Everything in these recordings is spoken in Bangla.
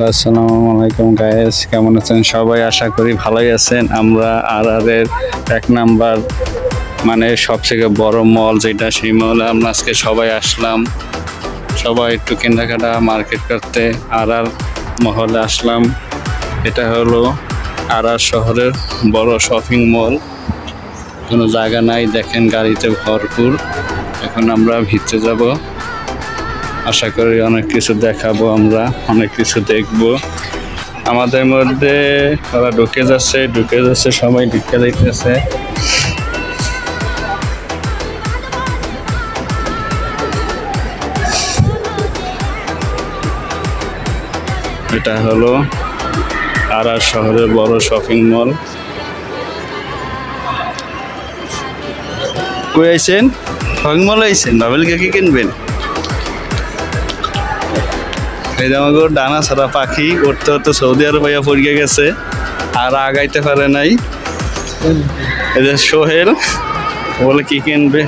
আসসালামু আলাইকুম গাইস, কেমন আছেন সবাই? আশা করি ভালোই আছেন। আমরা আরআরের 1 নাম্বার মানে সবথেকে বড় মল যেটা, সেই মলে আমরা আজকে সবাই আসলাম। সবাই একটু কেনাকাটা মার্কেট করতে আরআর মহলে আসলাম। এটা হলো আরআর শহরের বড় শপিং মল। কোনো জায়গা নাই, দেখেন গাড়িতে ভরপুর। এখন আমরা ভিতরে যাব, আশা করি অনেক কিছু দেখাবো, আমরা অনেক কিছু দেখব। আমাদের মধ্যে ওরা ঢুকে যাচ্ছে, সবাই ঢুকে যাইতেছে। এটা হলো আরআর শহরের বড় শপিং মল। কই আইছেন? শপিং মল আইছেন, বাবেলকে কি কিনবেন? এই যে আমাকে ডানা ছাড়া পাখি উঠতে উঠতে সৌদি আরব ভাইয়া পড়িয়ে গেছে, আর আগাইতে পারে নাই। এই যে সোহেল বলে কি কিনবে,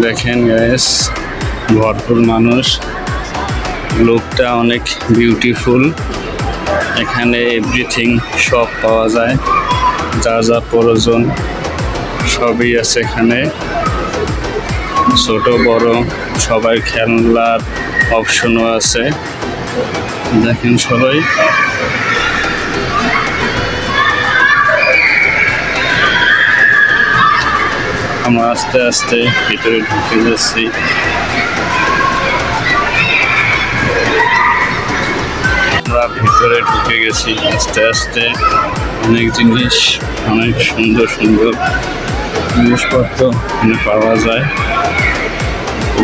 দেখেন গাইস, ভরপুর মানুষ। লোকটা অনেক বিউটিফুল। এখানে এভরিথিং সব পাওয়া যায়, যা যা প্রয়োজন সবই আছে এখানে। ছোট বড় সবাই খেলনার অপশনও আছে, দেখেন সবাই। আমরা আস্তে আস্তে ভিতরে ঢুকে যাচ্ছি। আমরা ভিতরে ঢুকে গেছি আস্তে আস্তে। অনেক জিনিস, অনেক সুন্দর সুন্দর জিনিসপত্র এখানে পাওয়া যায়।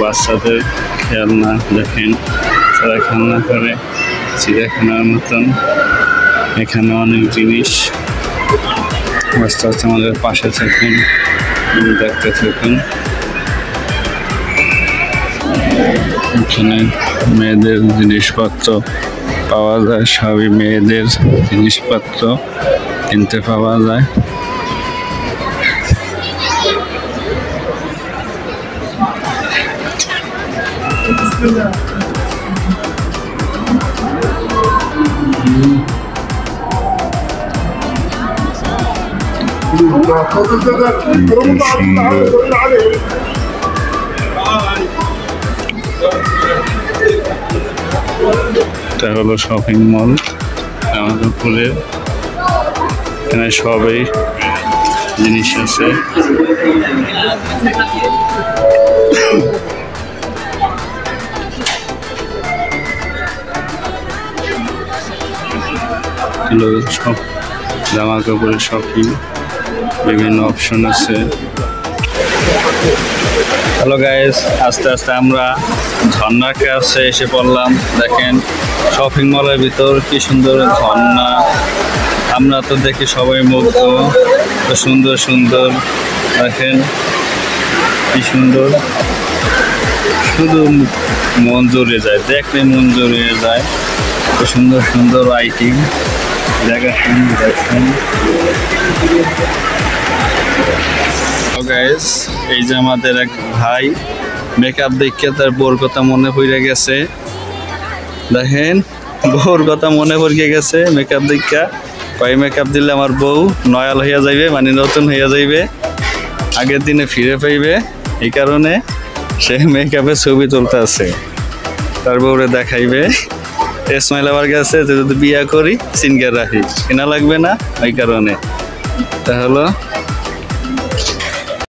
বাচ্চাদের খেলনা, দেখেন তারা খেলনা করে চিড়িয়াখানার মতন। এখানে অনেক জিনিস। আস্তে আস্তে আমাদের পাশে থাকুন, দেখতে থাকুন। এখানে মেয়েদের জিনিসপত্র পাওয়া যায়, সবই মেয়েদের জিনিসপত্র কিনতে পাওয়া যায়। এটা হলো শপিং মল জামালপুরের। এখানে সবই জিনিস আছে। সব জামা কাপড়ের শপিং, বিভিন্ন অপশন আছে। হ্যালো গাইস, আস্তে আস্তে আমরা ঝর্ণার কাছে এসে পড়লাম। দেখেন শপিং মলের ভিতর কি সুন্দর ঝর্ণা। আমরা তো দেখি সবাই মুগ্ধ, সুন্দর সুন্দর। দেখেন কি সুন্দর, শুধু মন জুড়ে যায়, দেখলে মন জুড়ে যায়। সুন্দর সুন্দর আইটেম দেখেন। গাইস, এই যে আমাদের এক ভাই মেকআপ দেখে তার বউর কথা মনে পড়ে গেছে। দেখেন বউর কথা মনে পড়ে গেছে মেকআপ দেখা। কয় মেকআপ দিলে আমার বউ নয়াল হইয়া যাইবে, মানে নতুন হইয়া যাইবে, আগের দিনে ফিরে পাইবে। এই কারণে সে মেকআপের ছবি তুলতে আছে, তার বউরে দেখাইবে। স্মাইল আবার গেছে যে যদি বিয়া করি সিনগার রাখি, কেনা লাগবে না, ওই কারণে। তা হলো